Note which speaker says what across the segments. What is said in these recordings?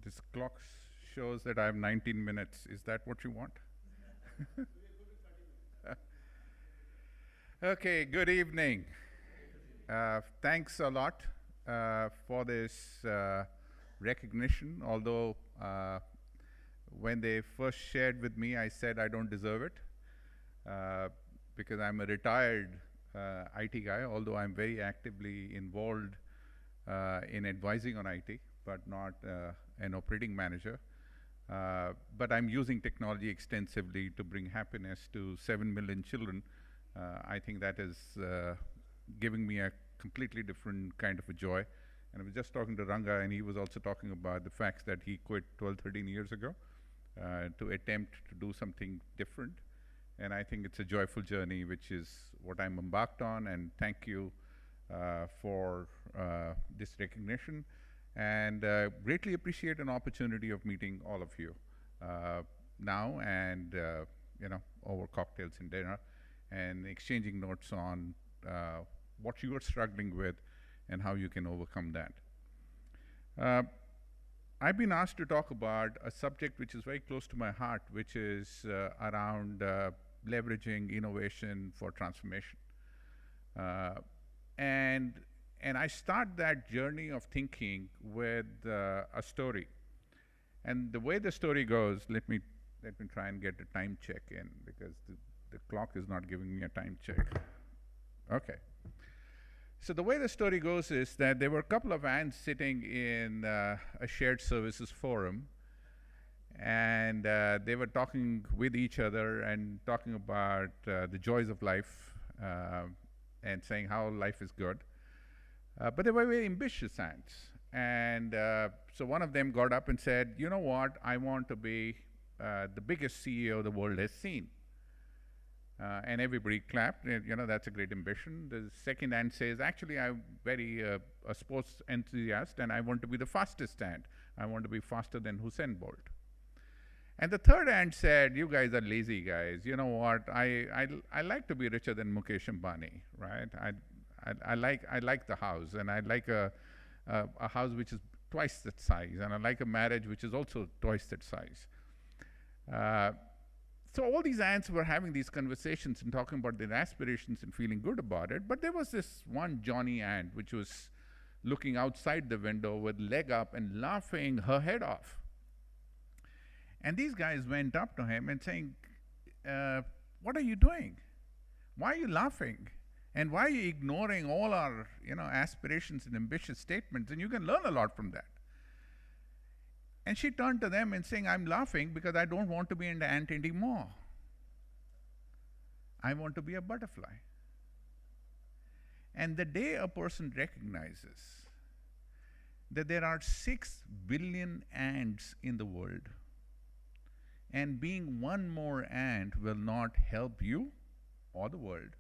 Speaker 1: This clock shows that I have 19 minutes. Is that what you want? Okay, good evening. Thanks a lot for this recognition, although when they first shared with me, I said I don't deserve it because I'm a retired IT guy, although I'm very actively involved in advising on IT, but not an operating manager. But I'm using technology extensively to bring happiness to 7 million children. I think that is giving me a completely different kind of a joy. And I was just talking to Ranga, and he was also talking about the fact that he quit 12, 13 years ago to attempt to do something different. And I think it's a joyful journey, which is what I'm embarked on. And thank you for this recognition. And greatly appreciate an opportunity of meeting all of you now and over cocktails and dinner and exchanging notes on what you are struggling with and how you can overcome that. I've been asked to talk about a subject which is very close to my heart, which is around leveraging innovation for transformation. And I start that journey of thinking with a story. And the way the story goes, let me try and get a time check in because the clock is not giving me a time check. Okay. So the way the story goes is that there were a couple of ants sitting in a shared services forum, and they were talking with each other and talking about the joys of life and saying how life is good. But they were very ambitious ants. And so one of them got up and said, you know what, I want to be the biggest CEO the world has seen. And everybody clapped, that's a great ambition. The second ant says, actually, I'm very a sports enthusiast, and I want to be the fastest ant. I want to be faster than Usain Bolt. And the third ant said, you guys are lazy guys. You know what, I like to be richer than Mukesh Ambani, right? I like the house, and I like a house which is twice that size, and I like a marriage which is also twice that size. So all these ants were having these conversations and talking about their aspirations and feeling good about it, but there was this one Johnny ant which was looking outside the window with leg up and laughing her head off. And these guys went up to him and saying, what are you doing? Why are you laughing? And why are you ignoring all our aspirations and ambitious statements? And you can learn a lot from that. And she turned to them and saying, I'm laughing because I don't want to be an ant anymore. I want to be a butterfly. And the day a person recognizes that there are 6 billion ants in the world, and being one more ant will not help you or the world,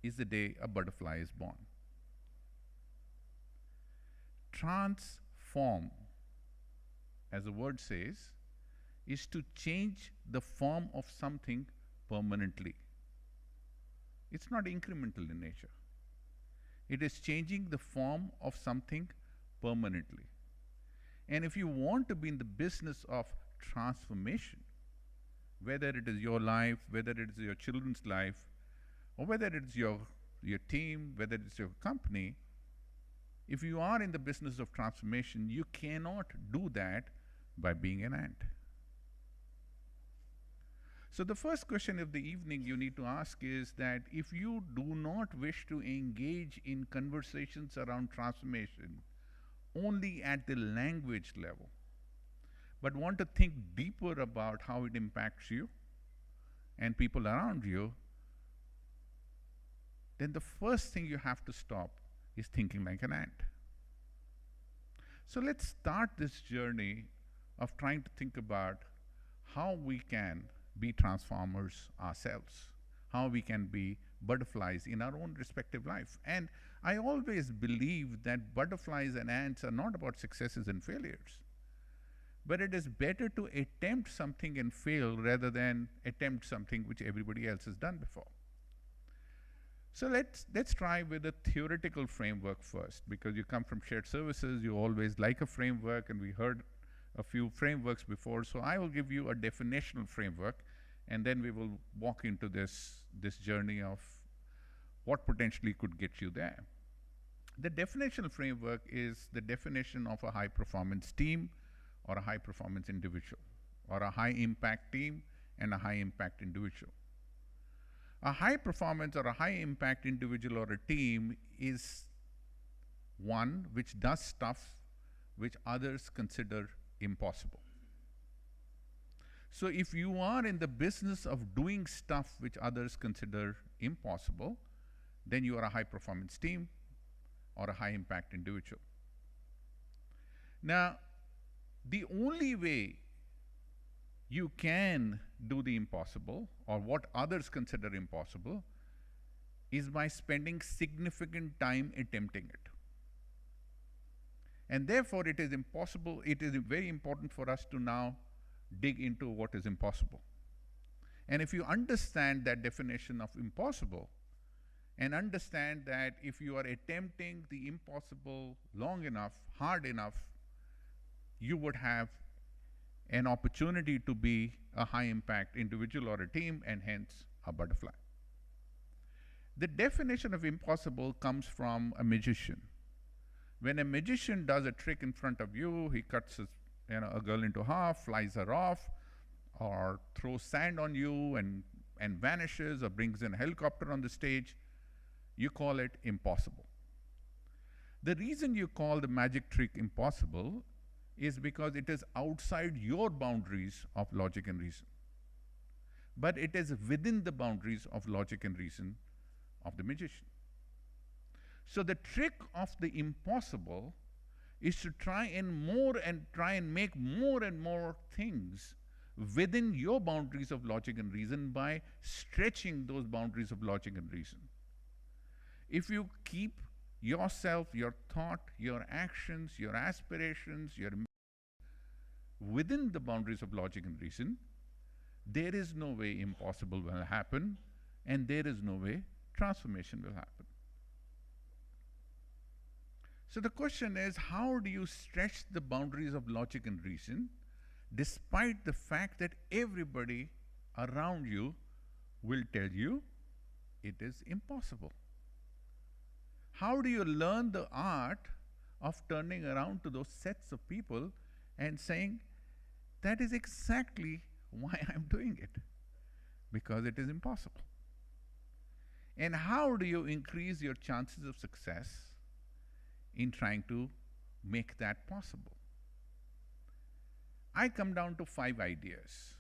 Speaker 1: is the day a butterfly is born. Transform, as the word says, is to change the form of something permanently. It's not incremental in nature. It is changing the form of something permanently. And if you want to be in the business of transformation, whether it is your life, whether it is your children's life, or whether it's your team, whether it's your company, if you are in the business of transformation, you cannot do that by being an ant. So the first question of the evening you need to ask is that if you do not wish to engage in conversations around transformation only at the language level, but want to think deeper about how it impacts you and people around you, then the first thing you have to stop is thinking like an ant. So let's start this journey of trying to think about how we can be transformers ourselves, how we can be butterflies in our own respective life. And I always believe that butterflies and ants are not about successes and failures, but it is better to attempt something and fail rather than attempt something which everybody else has done before. So let's try with a theoretical framework first, because you come from shared services, you always like a framework, and we heard a few frameworks before. So I will give you a definitional framework, and then we will walk into this journey of what potentially could get you there. The definitional framework is the definition of a high performance team or a high performance individual, or a high impact team and a high impact individual. A high performance or a high impact individual or a team is one which does stuff which others consider impossible. So if you are in the business of doing stuff which others consider impossible, then you are a high performance team or a high impact individual. Now, the only way you can do the impossible, or what others consider impossible, is by spending significant time attempting it. And therefore, it is very important for us to now dig into what is impossible. And if you understand that definition of impossible, and understand that if you are attempting the impossible long enough, hard enough, you would have an opportunity to be a high impact individual or a team, and hence a butterfly. The definition of impossible comes from a magician. When a magician does a trick in front of you, he cuts a girl into half, flies her off, or throws sand on you and vanishes, or brings in a helicopter on the stage, you call it impossible. The reason you call the magic trick impossible is because it is outside your boundaries of logic and reason. But it is within the boundaries of logic and reason of the magician. So the trick of the impossible is to try and make more and more things within your boundaries of logic and reason by stretching those boundaries of logic and reason. If you keep yourself, your thought, your actions, your aspirations, within the boundaries of logic and reason, there is no way impossible will happen, and there is no way transformation will happen. So the question is, how do you stretch the boundaries of logic and reason despite the fact that everybody around you will tell you it is impossible? How do you learn the art of turning around to those sets of people and saying, that is exactly why I'm doing it, because it is impossible? And how do you increase your chances of success in trying to make that possible? I come down to 5 ideas.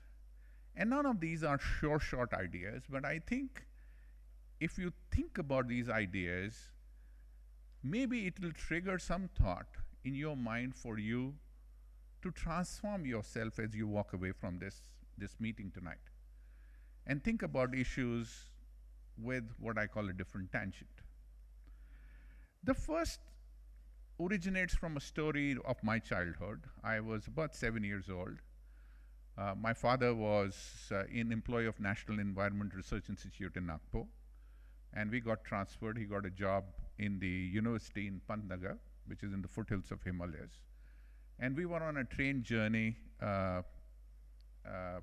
Speaker 1: And none of these are short ideas, but I think if you think about these ideas, maybe it will trigger some thought in your mind for you to transform yourself as you walk away from this meeting tonight. And think about issues with what I call a different tangent. The first originates from a story of my childhood. I was about 7 years old. My father was an employee of National Environment Research Institute in Nagpur, and we got transferred. He got a job in the university in Pantnagar, which is in the foothills of Himalayas. And we were on a train journey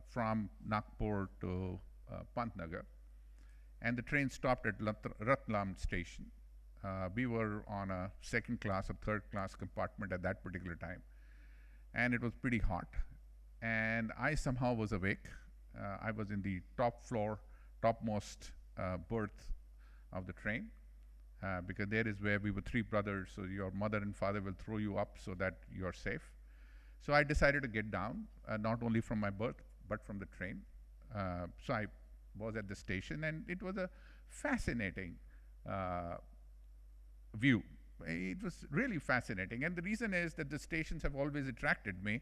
Speaker 1: from Nagpur to Pantnagar. And the train stopped at Ratlam station. We were on a second class or third class compartment at that particular time. And it was pretty hot. And I somehow was awake. I was in the topmost berth of the train. Because there is where we were 3 brothers, so your mother and father will throw you up so that you are safe. So I decided to get down, not only from my berth, but from the train. So I was at the station, and it was a fascinating view. It was really fascinating, and the reason is that the stations have always attracted me.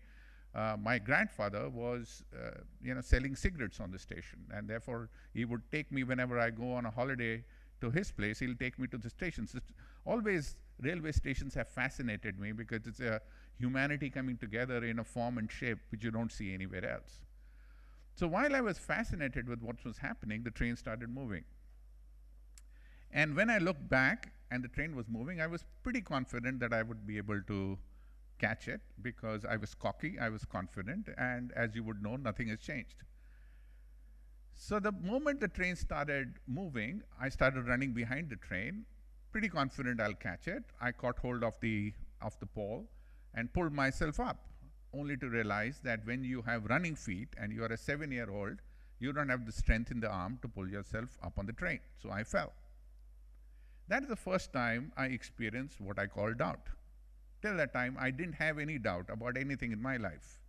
Speaker 1: My grandfather was, selling cigarettes on the station, and therefore he would take me whenever I go on a holiday to his place. He'll take me to the stations. Always, railway stations have fascinated me because it's a humanity coming together in a form and shape which you don't see anywhere else. So while I was fascinated with what was happening, the train started moving. And when I looked back and the train was moving, I was pretty confident that I would be able to catch it because I was cocky, I was confident, and as you would know, nothing has changed. So the moment the train started moving, I started running behind the train, pretty confident I'll catch it. I caught hold of the pole and pulled myself up, only to realize that when you have running feet and you are a 7-year-old, you don't have the strength in the arm to pull yourself up on the train. So I fell. That is the first time I experienced what I call doubt. Till that time, I didn't have any doubt about anything in my life.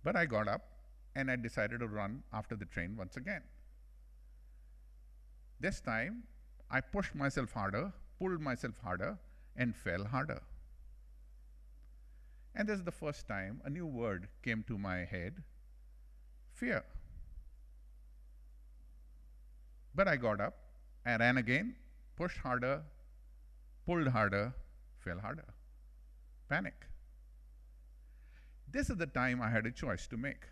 Speaker 1: But I got up and I decided to run after the train once again. This time, I pushed myself harder, pulled myself harder, and fell harder. And this is the first time a new word came to my head: fear. But I got up, I ran again, pushed harder, pulled harder, fell harder. Panic. This is the time I had a choice to make.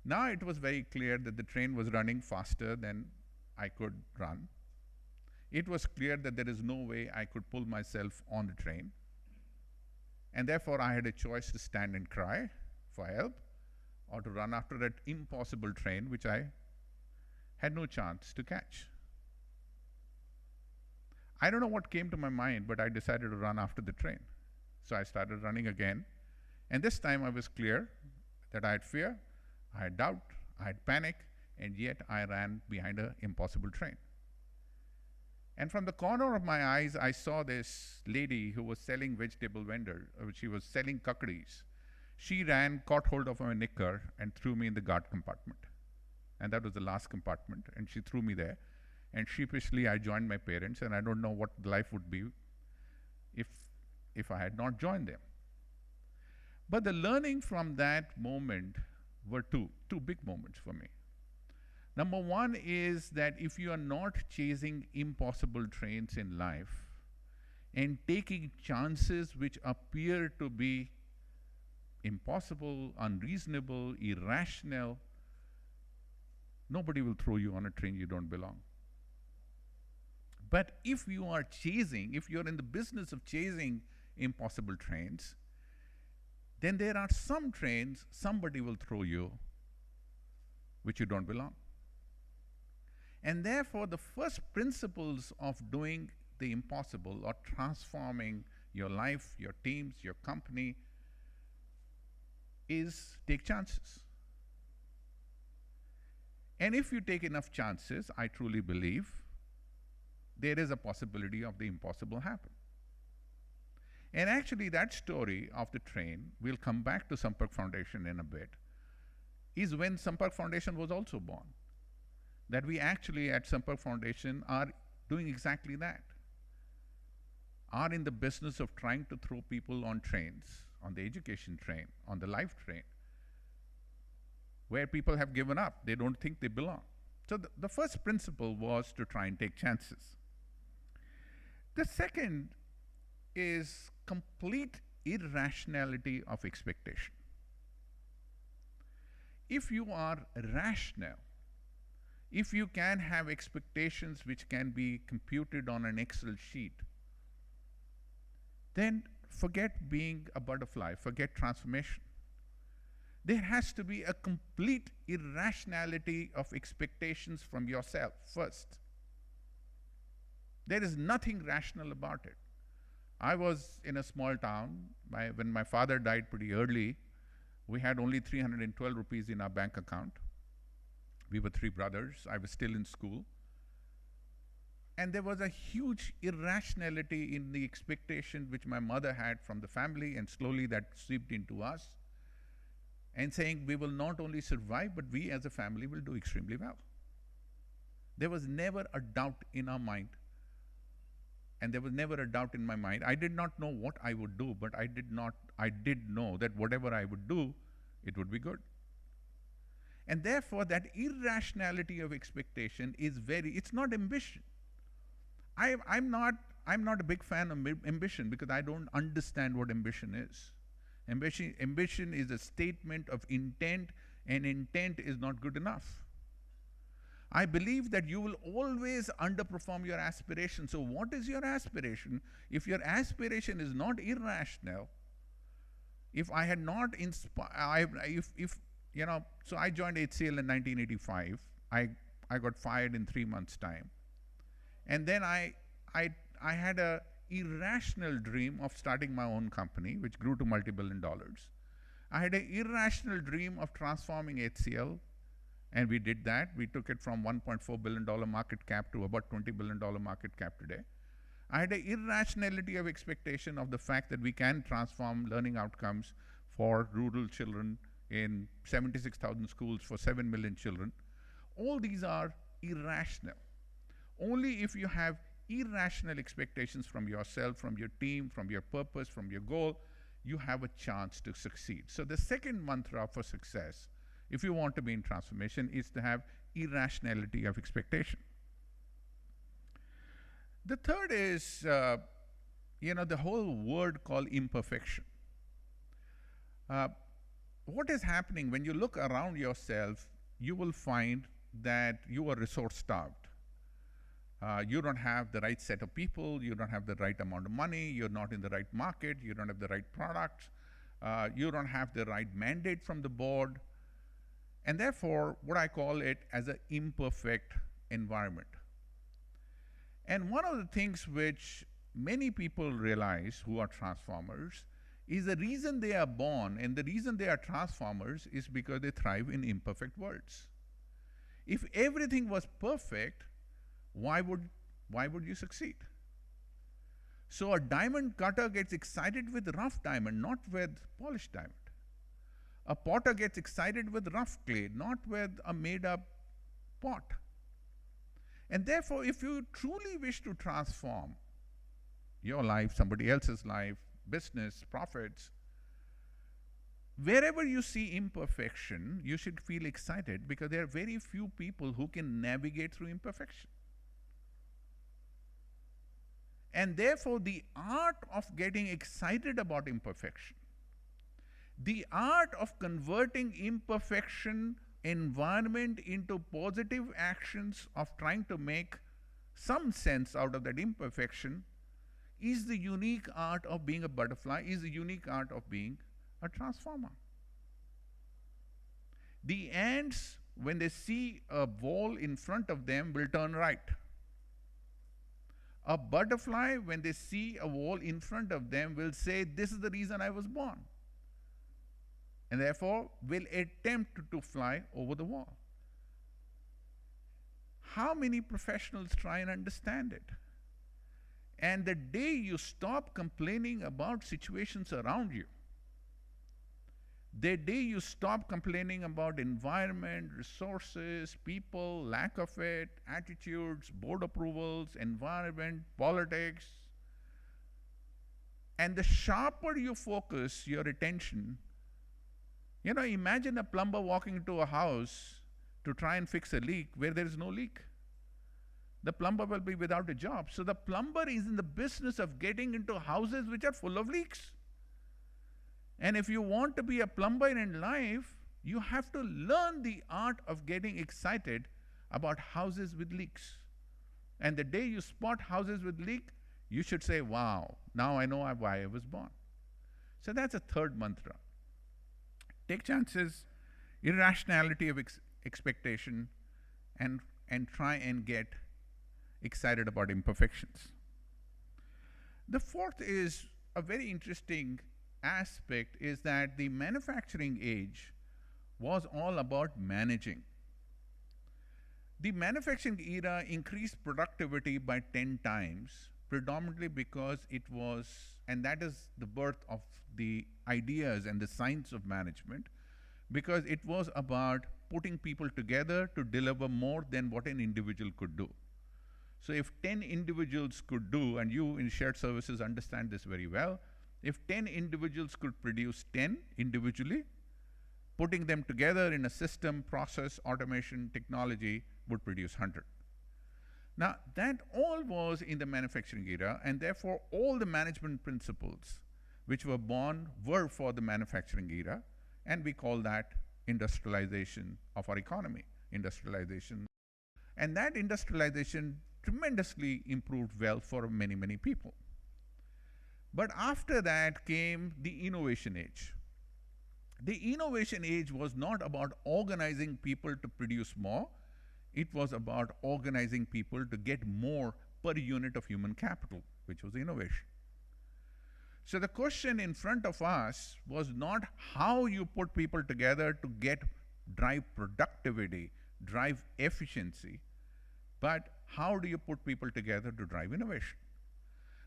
Speaker 1: Now it was very clear that the train was running faster than I could run. It was clear that there is no way I could pull myself on the train. And therefore I had a choice to stand and cry for help or to run after that impossible train which I had no chance to catch. I don't know what came to my mind, but I decided to run after the train. So I started running again. And this time I was clear that I had fear, I had doubt, I had panic, and yet I ran behind an impossible train. And from the corner of my eyes, I saw this lady who was selling vegetable vendor. She was selling kakadis. She ran, caught hold of my knicker, and threw me in the guard compartment. And that was the last compartment, and she threw me there. And sheepishly, I joined my parents, and I don't know what life would be if I had not joined them. But the learning from that moment were two big moments for me. Number one is that if you are not chasing impossible trains in life and taking chances which appear to be impossible, unreasonable, irrational, nobody will throw you on a train you don't belong. But if you are chasing, if you're in the business of chasing impossible trains, then there are some trains somebody will throw you which you don't belong. And therefore, the first principles of doing the impossible or transforming your life, your teams, your company is take chances. And if you take enough chances, I truly believe there is a possibility of the impossible happen. And actually, that story of the train, we'll come back to Sampark Foundation in a bit, is when Sampark Foundation was also born. That we actually at Sampark Foundation are doing exactly that. Are in the business of trying to throw people on trains, on the education train, on the life train, where people have given up. They don't think they belong. So the first principle was to try and take chances. The second is complete irrationality of expectation. If you are rational, if you can have expectations which can be computed on an Excel sheet, then forget being a butterfly, forget transformation. There has to be a complete irrationality of expectations from yourself first. There is nothing rational about it. I was in a small town. When my father died pretty early, we had only 312 rupees in our bank account. We were 3 brothers. I was still in school. And there was a huge irrationality in the expectation which my mother had from the family, and slowly that seeped into us, and saying we will not only survive, but we as a family will do extremely well. There was never a doubt in our mind. And there was never a doubt in my mind. I did not know what I would do, but I did know that whatever I would do, it would be good. And therefore, that irrationality of expectation is it's not ambition. I'm not a big fan of ambition because I don't understand what ambition is. Ambition is a statement of intent, and intent is not good enough. I believe that you will always underperform your aspiration. So what is your aspiration? If your aspiration is not irrational, if I had not inspired, if you know, so I joined HCL in 1985. I got fired in 3 months' time, and then I I had a irrational dream of starting my own company, which grew to multi-billion dollars. I had an irrational dream of transforming HCL, and we did that. We took it from $1.4 billion market cap to about $20 billion market cap today. I had an irrationality of expectation of the fact that we can transform learning outcomes for rural children in 76,000 schools for 7 million children. All these are irrational. Only if you have irrational expectations from yourself, from your team, from your purpose, from your goal, you have a chance to succeed. So the second mantra for success, if you want to be in transformation, is to have irrationality of expectation. The third is, the whole word called imperfection. What is happening when you look around yourself, you will find that you are resource starved. You don't have the right set of people, you don't have the right amount of money, you're not in the right market, you don't have the right products, you don't have the right mandate from the board, and therefore, what I call it as an imperfect environment. And one of the things which many people realize who are transformers is the reason they are born and the reason they are transformers is because they thrive in imperfect worlds. If everything was perfect, why would you succeed? So a diamond cutter gets excited with rough diamond, not with polished diamond. A potter gets excited with rough clay, not with a made-up pot. And therefore, if you truly wish to transform your life, somebody else's life, business, profits, wherever you see imperfection, you should feel excited because there are very few people who can navigate through imperfection. And therefore, the art of getting excited about imperfection, the art of converting imperfection environment into positive actions of trying to make some sense out of that imperfection is the unique art of being a butterfly, is the unique art of being a transformer. The ants, when they see a wall in front of them, will turn right. A butterfly, when they see a wall in front of them, will say, this is the reason I was born. And therefore, will attempt to fly over the wall. How many professionals try and understand it? And the day you stop complaining about situations around you, the day you stop complaining about environment, resources, people, lack of it, attitudes, board approvals, environment, politics, and the sharper you focus your attention, imagine a plumber walking into a house to try and fix a leak where there is no leak. The plumber will be without a job. So the plumber is in the business of getting into houses which are full of leaks. And if you want to be a plumber in life, you have to learn the art of getting excited about houses with leaks. And the day you spot houses with leak, you should say, wow, now I know why I was born. So that's a third mantra. Take chances, irrationality of expectation, and try and get excited about imperfections. The fourth is a very interesting aspect is that the manufacturing age was all about managing. The manufacturing era increased productivity by 10 times, predominantly because it was, and that is the birth of the ideas and the science of management, because it was about putting people together to deliver more than what an individual could do. So if 10 individuals could do, and you in shared services understand this very well, if 10 individuals could produce 10 individually, putting them together in a system, process, automation, technology would produce 100. Now, that all was in the manufacturing era, and therefore all the management principles which were born were for the manufacturing era, and we call that industrialization of our economy, industrialization And that industrialization tremendously improved well for many, many people. But after that came the innovation age. The innovation age was not about organizing people to produce more, it was about organizing people to get more per unit of human capital, which was innovation. So the question in front of us was not how you put people together to drive productivity, drive efficiency, but how do you put people together to drive innovation?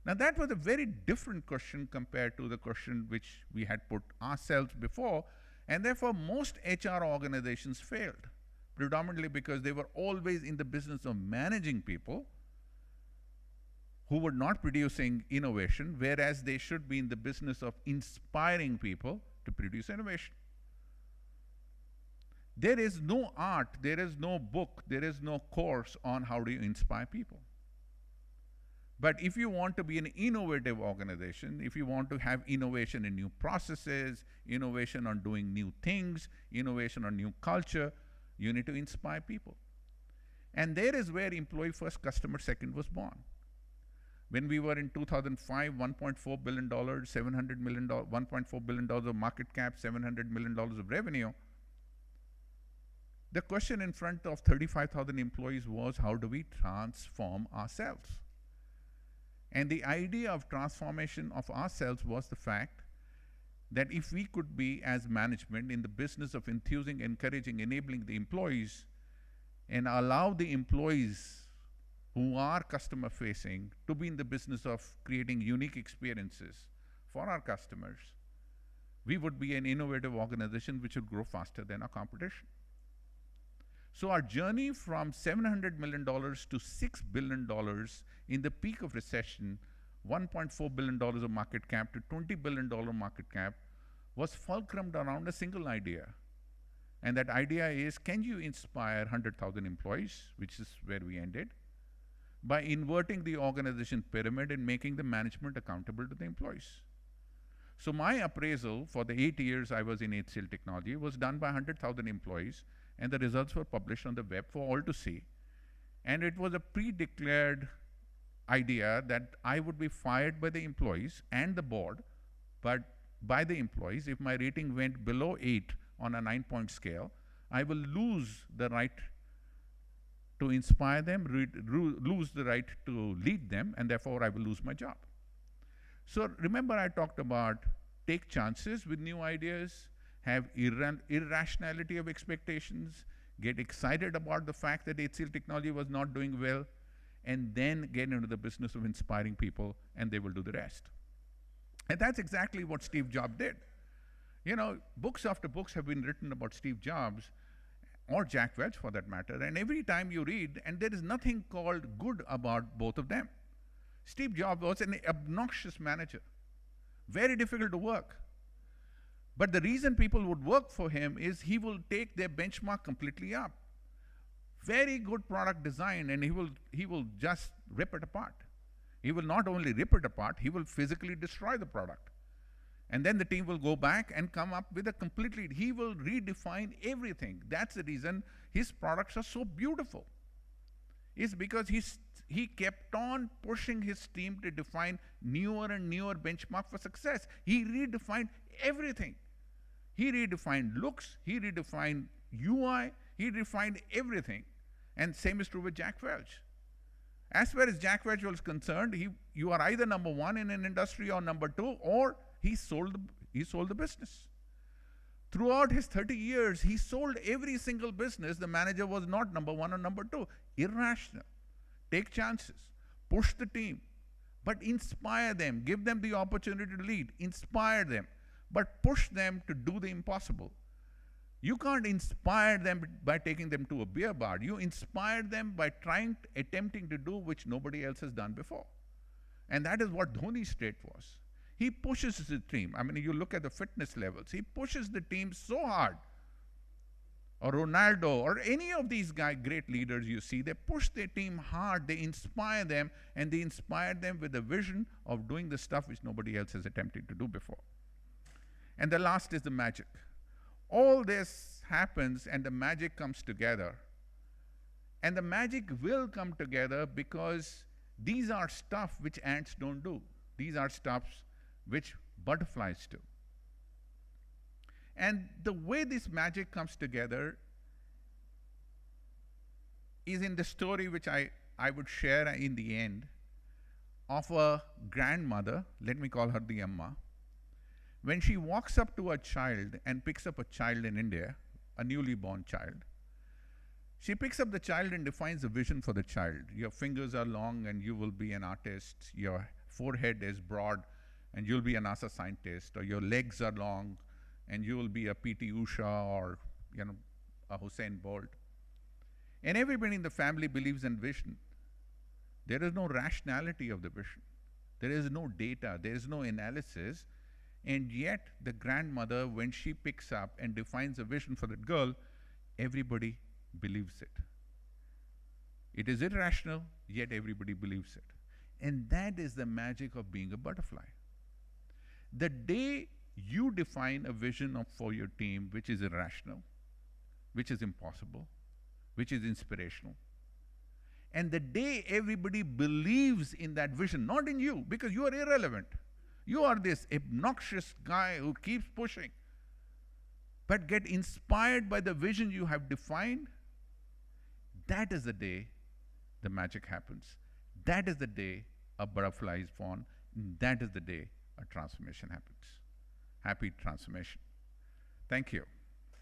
Speaker 1: Now that was a very different question compared to the question which we had put ourselves before, and therefore most HR organizations failed, predominantly because they were always in the business of managing people who were not producing innovation, whereas they should be in the business of inspiring people to produce innovation. There is no art, there is no book, there is no course on how do you inspire people. But if you want to be an innovative organization, if you want to have innovation in new processes, innovation on doing new things, innovation on new culture, you need to inspire people. And there is where employee first, customer second was born. When we were in 2005, $1.4 billion, $700 million, $1.4 billion of market cap, $700 million of revenue, the question in front of 35,000 employees was, how do we transform ourselves? And the idea of transformation of ourselves was the fact that if we could be, as management, in the business of enthusing, encouraging, enabling the employees, and allow the employees who are customer facing to be in the business of creating unique experiences for our customers, we would be an innovative organization which would grow faster than our competition. So our journey from $700 million to $6 billion in the peak of recession, $1.4 billion of market cap to $20 billion market cap, was fulcrumed around a single idea. And that idea is, can you inspire 100,000 employees, which is where we ended, by inverting the organization pyramid and making the management accountable to the employees. So my appraisal for the 8 years I was in HCL Technology was done by 100,000 employees, and the results were published on the web for all to see. And it was a pre-declared idea that I would be fired by the employees and the board, but by the employees, if my rating went below 8 on a 9-point scale, I will lose the right to inspire them, lose the right to lead them, and therefore I will lose my job. So remember I talked about take chances with new ideas, have irrationality of expectations, get excited about the fact that HCL Technology was not doing well, and then get into the business of inspiring people, and they will do the rest. And that's exactly what Steve Jobs did. You know, books after books have been written about Steve Jobs, or Jack Welch for that matter, and every time you read, and there is nothing called good about both of them. Steve Jobs was an obnoxious manager, very difficult to work. But the reason people would work for him is he will take their benchmark completely up. Very good product design, and he will just rip it apart. He will not only rip it apart, he will physically destroy the product. And then the team will go back and come up with he will redefine everything. That's the reason his products are so beautiful. It's because he kept on pushing his team to define newer and newer benchmark for success. He redefined everything. He redefined looks, he redefined UI, he redefined everything. And same is true with Jack Welch. As far as Jack Welch was concerned, you are either number one in an industry or number two, or he sold the business. Throughout his 30 years, he sold every single business. The manager was not number one or number two. Irrational. Take chances. Push the team. But inspire them. Give them the opportunity to lead. Inspire them. But push them to do the impossible. You can't inspire them by taking them to a beer bar. You inspire them by attempting to do which nobody else has done before. And that is what Dhoni's trait was. He pushes the team. I mean, you look at the fitness levels. He pushes the team so hard. Or Ronaldo, or any of these great leaders you see, they push their team hard, they inspire them, and they inspire them with a vision of doing the stuff which nobody else has attempted to do before. And the last is the magic. All this happens and the magic comes together And the magic will come together because these are stuff which ants don't do. These are stuffs which butterflies do. And the way this magic comes together is in the story which I would share in the end of a grandmother, let me call her the Amma. When she walks up to a child and picks up a child in India, a newly born child, she picks up the child and defines a vision for the child. Your fingers are long and you will be an artist. Your forehead is broad and you'll be a NASA scientist. Or your legs are long and you will be a P.T. Usha or a Hussein Bolt. And everybody in the family believes in vision. There is no rationality of the vision. There is no data. There is no analysis. And yet, the grandmother, when she picks up and defines a vision for that girl, everybody believes it. It is irrational, yet everybody believes it. And that is the magic of being a butterfly. The day you define a vision for your team which is irrational, which is impossible, which is inspirational, and the day everybody believes in that vision, not in you, because you are irrelevant. You are this obnoxious guy who keeps pushing, but get inspired by the vision you have defined, that is the day the magic happens. That is the day a butterfly is born. That is the day a transformation happens. Happy transformation. Thank you.